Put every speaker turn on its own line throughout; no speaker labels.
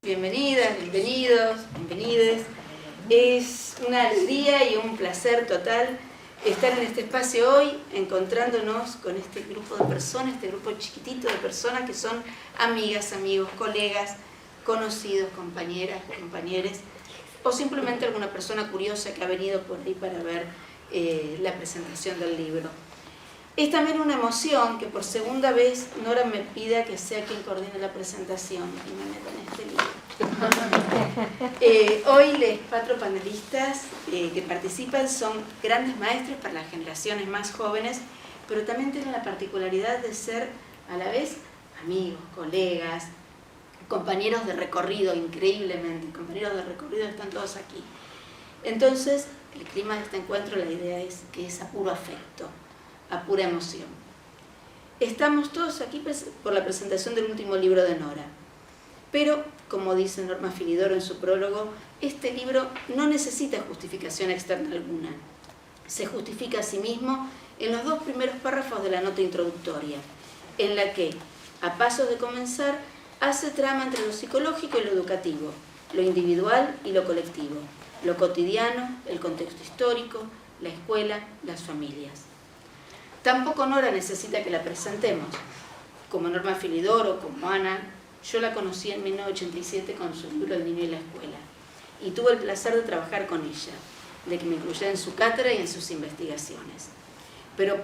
bienvenidas, bienvenidos, bienvenides. Es una alegría y un placer total estar en este espacio hoy, encontrándonos con este grupo de personas, este grupo chiquitito de personas que son amigas, amigos, colegas, conocidos, compañeras, compañeros, o simplemente alguna persona curiosa que ha venido por ahí para ver la presentación del libro. Es también una emoción que por segunda vez Nora me pida que sea quien coordine la presentación y me meta en este libro. Hoy los 4 panelistas que participan son grandes maestros para las generaciones más jóvenes, pero también tienen la particularidad de ser a la vez amigos, colegas, compañeros de recorrido, increíblemente, compañeros de recorrido están todos aquí. Entonces, el clima de este encuentro, la idea es que es a puro afecto, a pura emoción. Estamos todos aquí por la presentación del último libro de Nora, pero, como dice Norma Finidoro en su prólogo, este libro no necesita justificación externa alguna. Se justifica a sí mismo en los 2 primeros párrafos de la nota introductoria, en la que, a pasos de comenzar, hace trama entre lo psicológico y lo educativo, lo individual y lo colectivo, lo cotidiano, el contexto histórico, la escuela, las familias. Tampoco Nora necesita que la presentemos. Como Norma Finidoro, como Ana, yo la conocí en 1987 con su libro El niño y la escuela, y tuve el placer de trabajar con ella, de que me incluyera en su cátedra y en sus investigaciones. Pero,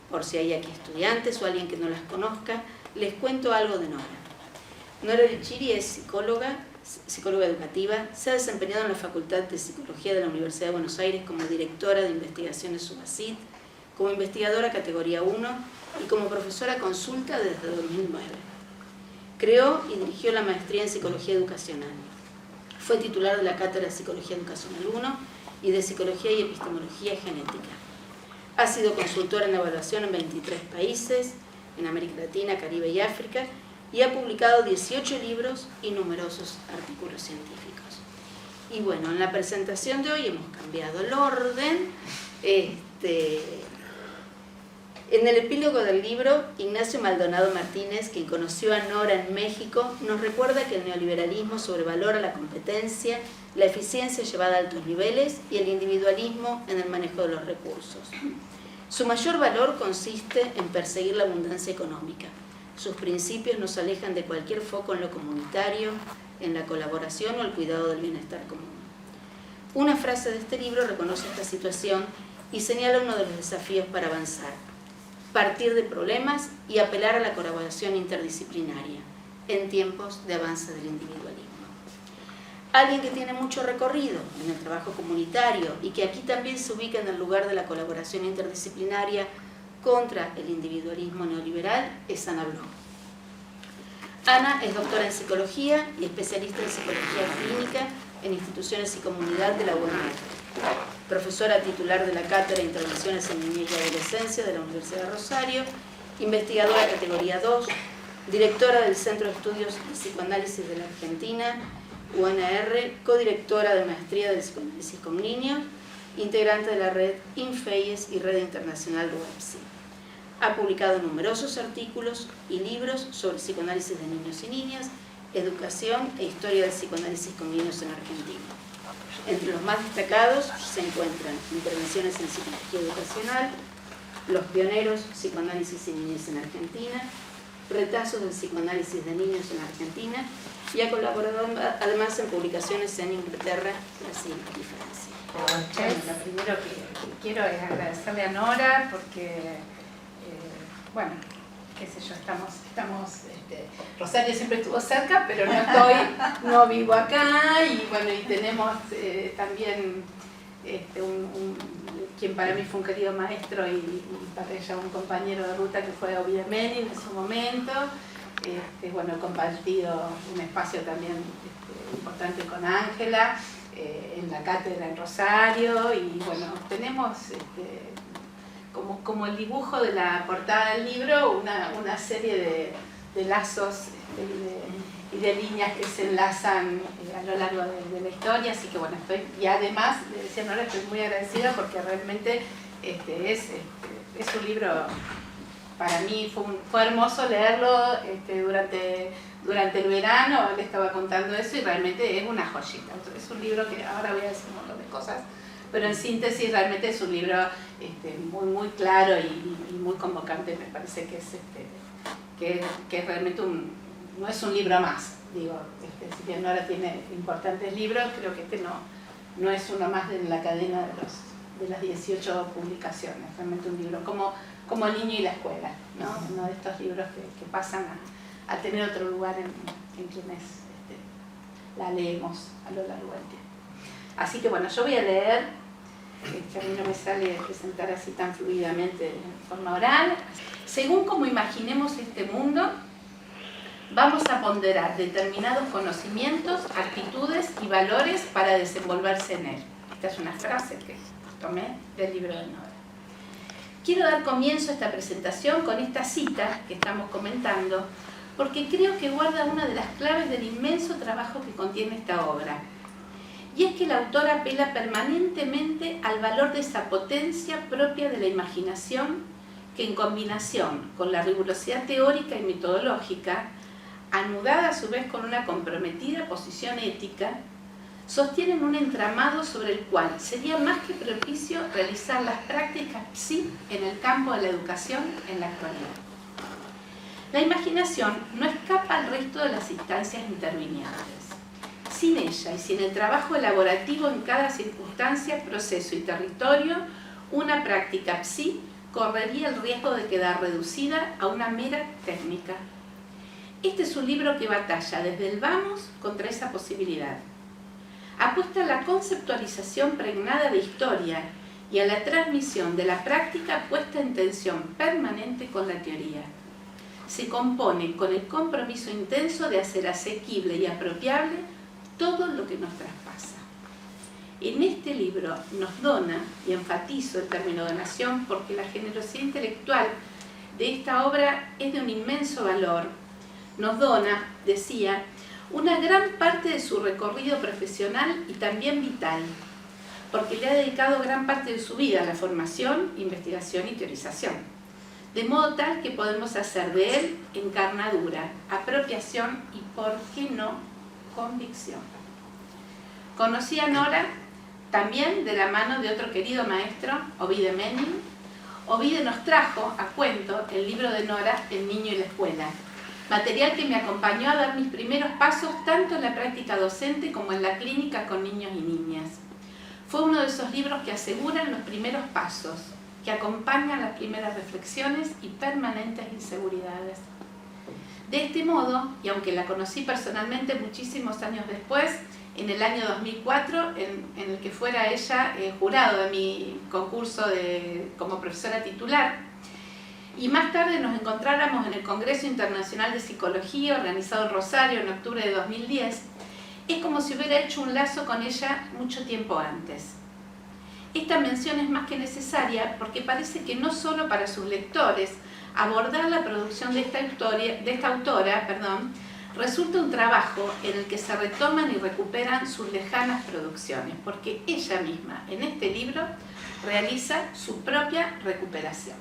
por si hay aquí estudiantes o alguien que no las conozca, les cuento algo de Nora. Nora Lichiri es psicóloga educativa, se ha desempeñado en la Facultad de Psicología de la Universidad de Buenos Aires como directora de investigaciones SUBACIT, como investigadora categoría 1 y como profesora consulta desde 2009. Creó y dirigió la maestría en Psicología Educacional. Fue titular de la Cátedra de Psicología Educacional 1 y de Psicología y Epistemología Genética. Ha sido consultora en evaluación en 23 países, en América Latina, Caribe y África, y ha publicado 18 libros y numerosos artículos científicos. Y bueno, en la presentación de hoy hemos cambiado el orden. En el epílogo del libro, Ignacio Maldonado Martínez, quien conoció a Nora en México, nos recuerda que el neoliberalismo sobrevalora la competencia, la eficiencia llevada a altos niveles y el individualismo en el manejo de los recursos. Su mayor valor consiste en perseguir la abundancia económica. Sus principios nos alejan de cualquier foco en lo comunitario, en la colaboración o el cuidado del bienestar común. Una frase de este libro reconoce esta situación y señala uno de los desafíos para avanzar: partir de problemas y apelar a la colaboración interdisciplinaria en tiempos de avance del individualismo. Alguien que tiene mucho recorrido en el trabajo comunitario y que aquí también se ubica en el lugar de la colaboración interdisciplinaria contra el individualismo neoliberal es Ana Blom. Ana es doctora en psicología y especialista en psicología clínica en instituciones y comunidad de la UNR. Profesora titular de la Cátedra de Intervenciones en Niñez y Adolescencia de la Universidad de Rosario, investigadora categoría 2, directora del Centro de Estudios de Psicoanálisis de la Argentina, UNR, codirectora de Maestría del Psicoanálisis con Niños, integrante de la red Infeyes y Red Internacional de WebPsi. Ha publicado numerosos artículos y libros sobre psicoanálisis de niños y niñas, educación e historia del psicoanálisis con niños en Argentina. Entre los más destacados se encuentran Intervenciones en Psicología Educacional, Los Pioneros, Psicoanálisis y Niñez en Argentina, Retazos del Psicoanálisis de Niños en Argentina, y ha colaborado además en publicaciones en Inglaterra, Brasil y Francia.
Bueno, lo primero que quiero es agradecerle a Nora porque, bueno, qué sé yo, Rosario siempre estuvo cerca, pero no vivo acá, y bueno, y tenemos también quien para mí fue un querido maestro y para ella un compañero de ruta que fue Ovidio Menin en su momento. Bueno, he compartido un espacio también importante con Ángela en la cátedra en Rosario, y bueno, tenemos como el dibujo de la portada del libro, una serie de lazos y de líneas que se enlazan a lo largo de la historia, así que bueno, y además, le decía Nora, estoy muy agradecida porque realmente es un libro, para mí fue hermoso leerlo durante durante el verano, le estaba contando eso y realmente es una joyita. Es un libro que ahora voy a decir un montón de cosas, pero en síntesis realmente es un libro muy, muy claro y muy convocante. Me parece que es realmente no es un libro más. Digo, si bien Nora tiene importantes libros, creo que no es uno más de la cadena de las 18 publicaciones. Realmente un libro como El niño y la escuela, ¿no? Uno de estos libros que pasan a tener otro lugar en quienes la leemos a lo largo del tiempo. Así que bueno, yo voy a leer, que a mí no me sale presentar así tan fluidamente de forma oral. Según como imaginemos este mundo, vamos a ponderar determinados conocimientos, actitudes y valores para desenvolverse en él. Esta es una frase que tomé del libro de Nora. Quiero dar comienzo a esta presentación con esta cita que estamos comentando, porque creo que guarda una de las claves del inmenso trabajo que contiene esta obra. Y es que la autora apela permanentemente al valor de esa potencia propia de la imaginación que, en combinación con la rigurosidad teórica y metodológica, anudada a su vez con una comprometida posición ética, sostienen un entramado sobre el cual sería más que propicio realizar las prácticas psi en el campo de la educación en la actualidad. La imaginación no escapa al resto de las instancias intervinientes. Sin ella y sin el trabajo elaborativo en cada circunstancia, proceso y territorio, una práctica psi correría el riesgo de quedar reducida a una mera técnica. Este es un libro que batalla desde el vamos contra esa posibilidad. Apuesta a la conceptualización pregnada de historia y a la transmisión de la práctica puesta en tensión permanente con la teoría. Se compone con el compromiso intenso de hacer asequible y apropiable todo lo que nos traspasa. En este libro nos dona, y enfatizo el término donación porque la generosidad intelectual de esta obra es de un inmenso valor, nos dona, decía, una gran parte de su recorrido profesional y también vital, porque le ha dedicado gran parte de su vida a la formación, investigación y teorización, de modo tal que podemos hacer de él encarnadura, apropiación y, por qué no, convicción. Conocí a Nora también de la mano de otro querido maestro, Ovide Menin. Ovide nos trajo a cuento el libro de Nora, El niño y la escuela, material que me acompañó a dar mis primeros pasos tanto en la práctica docente como en la clínica con niños y niñas. Fue uno de esos libros que aseguran los primeros pasos, que acompañan las primeras reflexiones y permanentes inseguridades. De este modo, y aunque la conocí personalmente muchísimos años después, en el año 2004, en el que fuera ella jurado de mi concurso como profesora titular, y más tarde nos encontráramos en el Congreso Internacional de Psicología organizado en Rosario en octubre de 2010, es como si hubiera hecho un lazo con ella mucho tiempo antes. Esta mención es más que necesaria porque parece que no solo para sus lectores abordar la producción de esta autora, resulta un trabajo en el que se retoman y recuperan sus lejanas producciones, porque ella misma en este libro realiza su propia recuperación.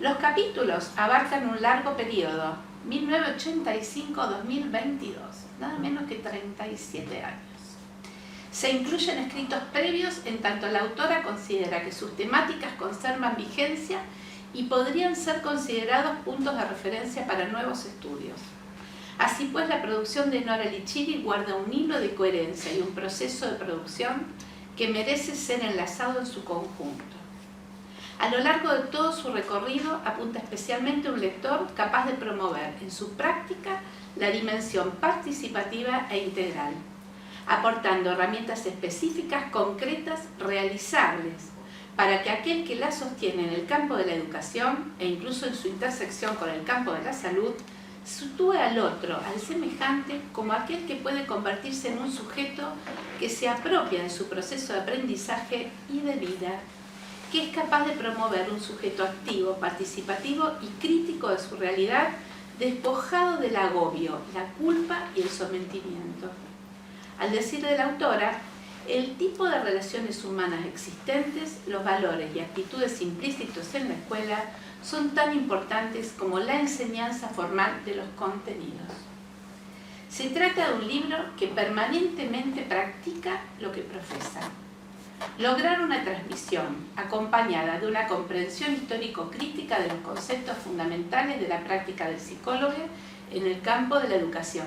Los capítulos abarcan un largo periodo, 1985-2022, nada menos que 37 años. Se incluyen escritos previos en tanto la autora considera que sus temáticas conservan vigencia y podrían ser considerados puntos de referencia para nuevos estudios. Así pues, la producción de Nora Lichiri guarda un hilo de coherencia y un proceso de producción que merece ser enlazado en su conjunto. A lo largo de todo su recorrido apunta especialmente a un lector capaz de promover en su práctica la dimensión participativa e integral, aportando herramientas específicas, concretas, realizables, para que aquel que la sostiene en el campo de la educación e incluso en su intersección con el campo de la salud, sitúe al otro, al semejante, como aquel que puede convertirse en un sujeto que se apropia de su proceso de aprendizaje y de vida, que es capaz de promover un sujeto activo, participativo y crítico de su realidad, despojado del agobio, la culpa y el sometimiento. Al decir de la autora, el tipo de relaciones humanas existentes, los valores y actitudes implícitos en la escuela, son tan importantes como la enseñanza formal de los contenidos. Se trata de un libro que permanentemente practica lo que profesa. Lograr una transmisión acompañada de una comprensión histórico-crítica de los conceptos fundamentales de la práctica del psicólogo en el campo de la educación.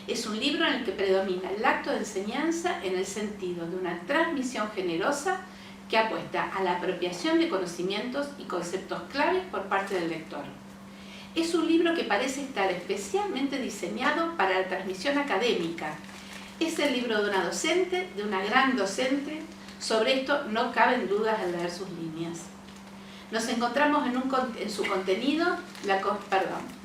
Es un libro en el que predomina el acto de enseñanza en el sentido de una transmisión generosa que apuesta a la apropiación de conocimientos y conceptos claves por parte del lector. Es un libro que parece estar especialmente diseñado para la transmisión académica. Es el libro de una docente, de una gran docente. Sobre esto no caben dudas al leer sus líneas. Nos encontramos en su contenido,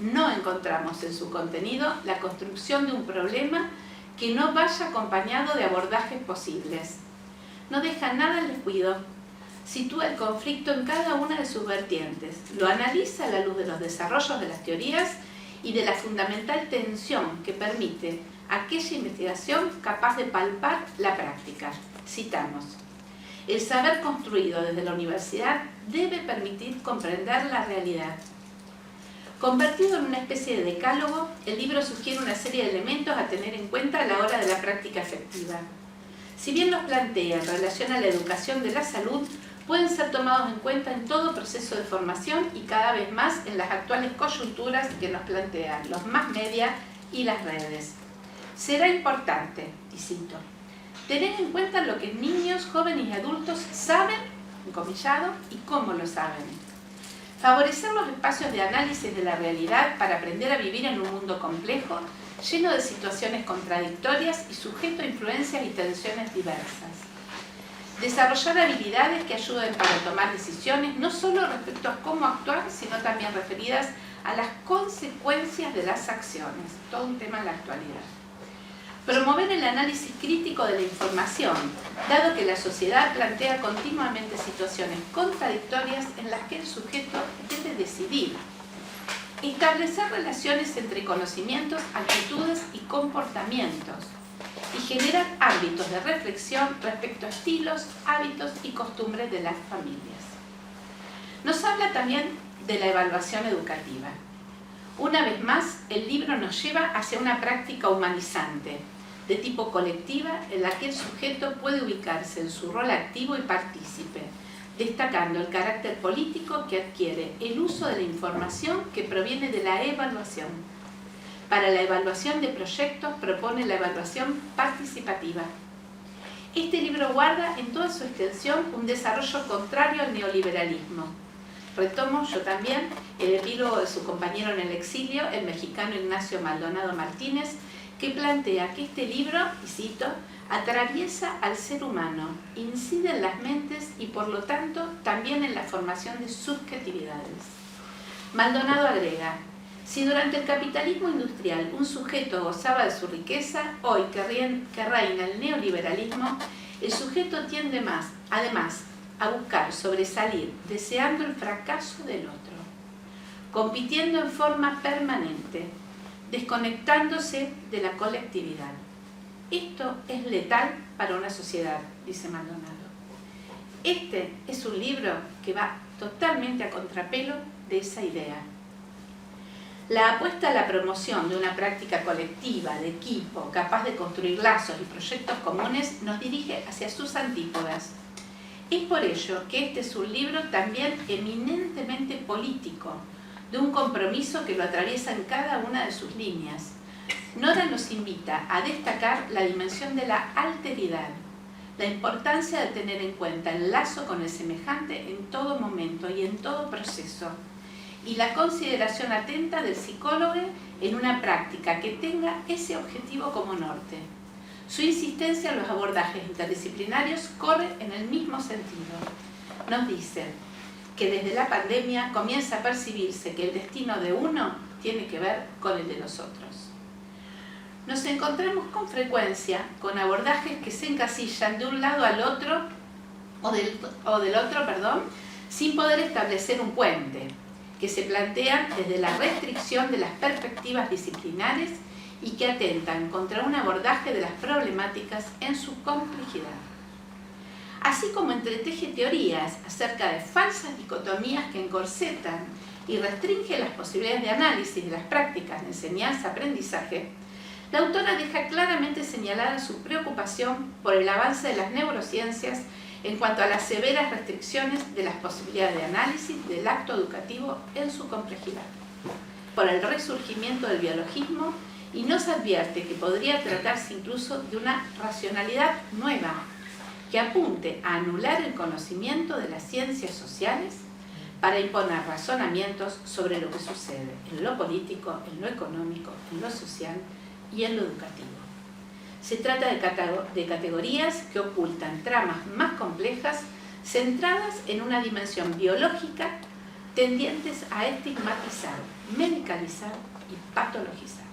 no encontramos en su contenido la construcción de un problema que no vaya acompañado de abordajes posibles. No deja nada al descuido. Sitúa el conflicto en cada una de sus vertientes, lo analiza a la luz de los desarrollos de las teorías y de la fundamental tensión que permite aquella investigación capaz de palpar la práctica. Citamos: el saber construido desde la universidad debe permitir comprender la realidad. Convertido en una especie de decálogo, el libro sugiere una serie de elementos a tener en cuenta a la hora de la práctica efectiva. Si bien los plantea en relación a la educación de la salud, pueden ser tomados en cuenta en todo proceso de formación y cada vez más en las actuales coyunturas que nos plantean los mass media y las redes. Será importante, y cito, tener en cuenta lo que niños, jóvenes y adultos saben, encomillado, y cómo lo saben. Favorecer los espacios de análisis de la realidad para aprender a vivir en un mundo complejo, lleno de situaciones contradictorias y sujeto a influencias y tensiones diversas. Desarrollar habilidades que ayuden para tomar decisiones, no solo respecto a cómo actuar, sino también referidas a las consecuencias de las acciones. Todo un tema en la actualidad. Promover el análisis crítico de la información, dado que la sociedad plantea continuamente situaciones contradictorias en las que el sujeto debe decidir. Establecer relaciones entre conocimientos, actitudes y comportamientos, y generar ámbitos de reflexión respecto a estilos, hábitos y costumbres de las familias. Nos habla también de la evaluación educativa. Una vez más, el libro nos lleva hacia una práctica humanizante, de tipo colectiva, en la que el sujeto puede ubicarse en su rol activo y partícipe, destacando el carácter político que adquiere el uso de la información que proviene de la evaluación. Para la evaluación de proyectos propone la evaluación participativa. Este libro guarda en toda su extensión un desarrollo contrario al neoliberalismo. Retomo yo también el epílogo de su compañero en el exilio, el mexicano Ignacio Maldonado Martínez, que plantea que este libro, y cito, atraviesa al ser humano, incide en las mentes y por lo tanto también en la formación de subjetividades. Maldonado agrega: si durante el capitalismo industrial un sujeto gozaba de su riqueza, hoy que reina el neoliberalismo, el sujeto tiende más, además, a buscar sobresalir deseando el fracaso del otro, compitiendo en forma permanente, desconectándose de la colectividad. Esto es letal para una sociedad, dice Maldonado. Este es un libro que va totalmente a contrapelo de esa idea. La apuesta a la promoción de una práctica colectiva, de equipo, capaz de construir lazos y proyectos comunes, nos dirige hacia sus antípodas. Es por ello que este es un libro también eminentemente político, de un compromiso que lo atraviesa en cada una de sus líneas. Nora nos invita a destacar la dimensión de la alteridad, la importancia de tener en cuenta el lazo con el semejante en todo momento y en todo proceso, y la consideración atenta del psicólogo en una práctica que tenga ese objetivo como norte. Su insistencia en los abordajes interdisciplinarios corre en el mismo sentido. Nos dice que desde la pandemia comienza a percibirse que el destino de uno tiene que ver con el de los otros. Nos encontramos con frecuencia con abordajes que se encasillan de un lado al otro o del otro, sin poder establecer un puente, que se plantean desde la restricción de las perspectivas disciplinares y que atentan contra un abordaje de las problemáticas en su complejidad. así como entreteje teorías acerca de falsas dicotomías que encorsetan y restringen las posibilidades de análisis de las prácticas de enseñanza-aprendizaje, la autora deja claramente señalada su preocupación por el avance de las neurociencias en cuanto a las severas restricciones de las posibilidades de análisis del acto educativo en su complejidad, por el resurgimiento del biologismo, y nos advierte que podría tratarse incluso de una racionalidad nueva que apunte a anular el conocimiento de las ciencias sociales para imponer razonamientos sobre lo que sucede en lo político, en lo económico, en lo social y en lo educativo. Se trata de categorías que ocultan tramas más complejas centradas en una dimensión biológica tendientes a estigmatizar, medicalizar y patologizar.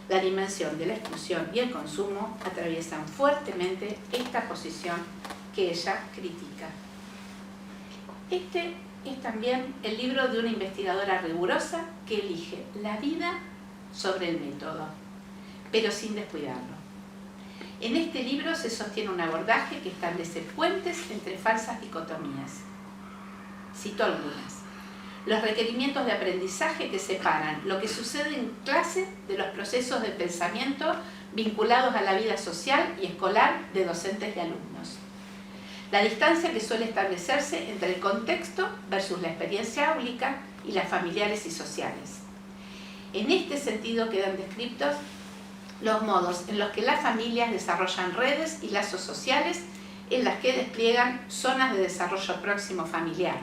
La dimensión de la exclusión y el consumo atraviesan fuertemente esta posición que ella critica. Este es también el libro de una investigadora rigurosa que elige la vida sobre el método, pero sin descuidarlo. En este libro se sostiene un abordaje que establece puentes entre falsas dicotomías. Cito algunas. Los requerimientos de aprendizaje que separan lo que sucede en clase de los procesos de pensamiento vinculados a la vida social y escolar de docentes y alumnos. La distancia que suele establecerse entre el contexto versus la experiencia áulica y las familiares y sociales. En este sentido quedan descritos los modos en los que las familias desarrollan redes y lazos sociales en las que despliegan zonas de desarrollo próximo familiar.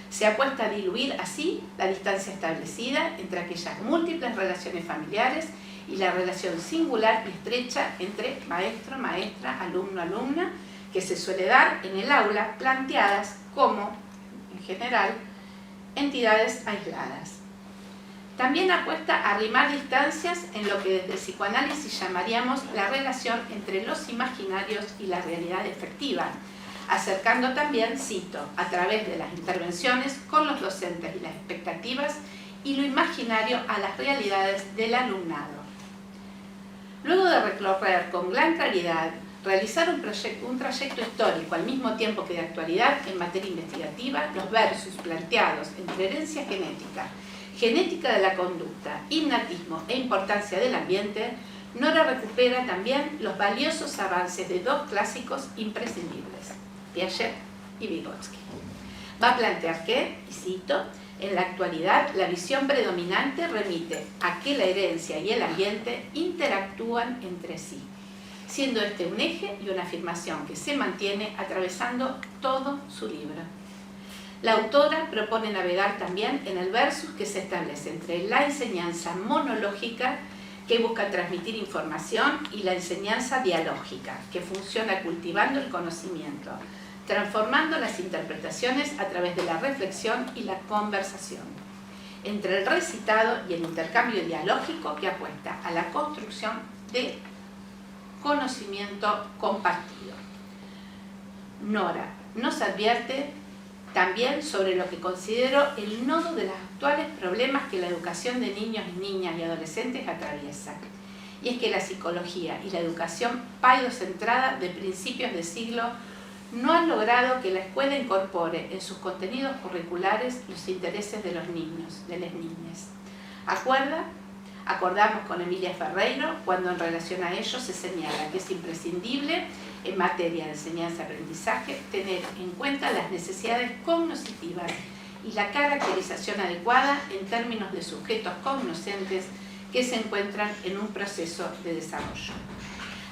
Se apuesta a diluir así la distancia establecida entre aquellas múltiples relaciones familiares y la relación singular y estrecha entre maestro, maestra, alumno, alumna, que se suele dar en el aula, planteadas como, en general, entidades aisladas. También apuesta a arrimar distancias en lo que desde el psicoanálisis llamaríamos la relación entre los imaginarios y la realidad efectiva, acercando también, cito, a través de las intervenciones con los docentes y las expectativas y lo imaginario a las realidades del alumnado. Luego de recorrer con gran claridad, realizar un trayecto histórico al mismo tiempo que de actualidad en materia investigativa, los versus planteados entre herencia genética, genética de la conducta, innatismo e importancia del ambiente, Nora recupera también los valiosos avances de dos clásicos imprescindibles, Piaget y Vygotsky. Va a plantear que, y cito, en la actualidad la visión predominante remite a que la herencia y el ambiente interactúan entre sí, siendo este un eje y una afirmación que se mantiene atravesando todo su libro. La autora propone navegar también en el versus que se establece entre la enseñanza monológica, que busca transmitir información, y la enseñanza dialógica, que funciona cultivando el conocimiento, transformando las interpretaciones a través de la reflexión y la conversación, entre el recitado y el intercambio dialógico que apuesta a la construcción de conocimiento compartido. Nora nos advierte también sobre lo que considero el nodo de los actuales problemas que la educación de niños y niñas y adolescentes atraviesa. Y es que la psicología y la educación paidocentrada de principios de siglo no han logrado que la escuela incorpore en sus contenidos curriculares los intereses de los niños, de las niñas. Acordamos con Emilia Ferreiro cuando en relación a ello se señala que es imprescindible en materia de enseñanza-aprendizaje tener en cuenta las necesidades cognitivas y la caracterización adecuada en términos de sujetos cognoscentes que se encuentran en un proceso de desarrollo.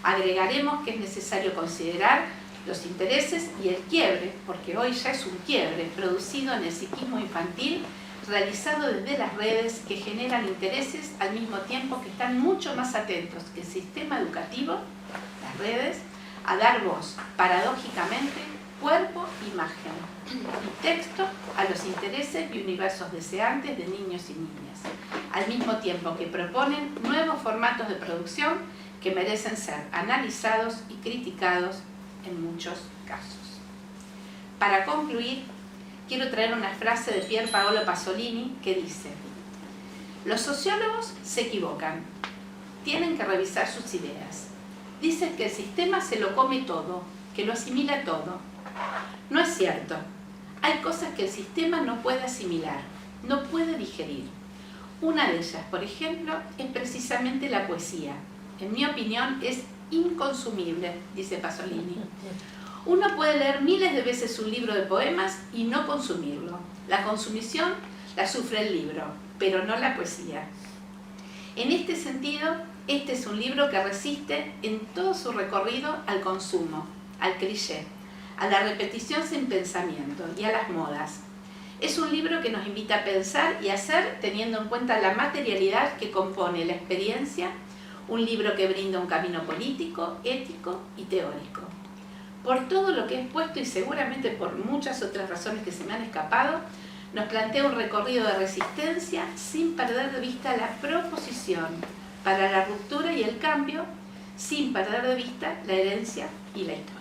Agregaremos que es necesario considerar los intereses y el quiebre, porque hoy ya es un quiebre producido en el psiquismo infantil realizado desde las redes, que generan intereses al mismo tiempo que están mucho más atentos que el sistema educativo, las redes, a dar voz, paradójicamente, cuerpo, imagen y texto a los intereses y universos deseantes de niños y niñas, al mismo tiempo que proponen nuevos formatos de producción que merecen ser analizados y criticados en muchos casos. Para concluir, quiero traer una frase de Pier Paolo Pasolini que dice: los sociólogos se equivocan, tienen que revisar sus ideas. Dicen que el sistema se lo come todo, que lo asimila todo. No es cierto. Hay cosas que el sistema no puede asimilar, no puede digerir. Una de ellas, por ejemplo, es precisamente la poesía. En mi opinión, es inconsumible, dice Pasolini. Uno puede leer miles de veces un libro de poemas y no consumirlo. La consumición la sufre el libro, pero no la poesía. En este sentido, este es un libro que resiste en todo su recorrido al consumo, al cliché, a la repetición sin pensamiento y a las modas. Es un libro que nos invita a pensar y a hacer teniendo en cuenta la materialidad que compone la experiencia, un libro que brinda un camino político, ético y teórico. Por todo lo que he expuesto y seguramente por muchas otras razones que se me han escapado, nos plantea un recorrido de resistencia sin perder de vista la proposición para la ruptura y el cambio, sin perder de vista la herencia y la historia.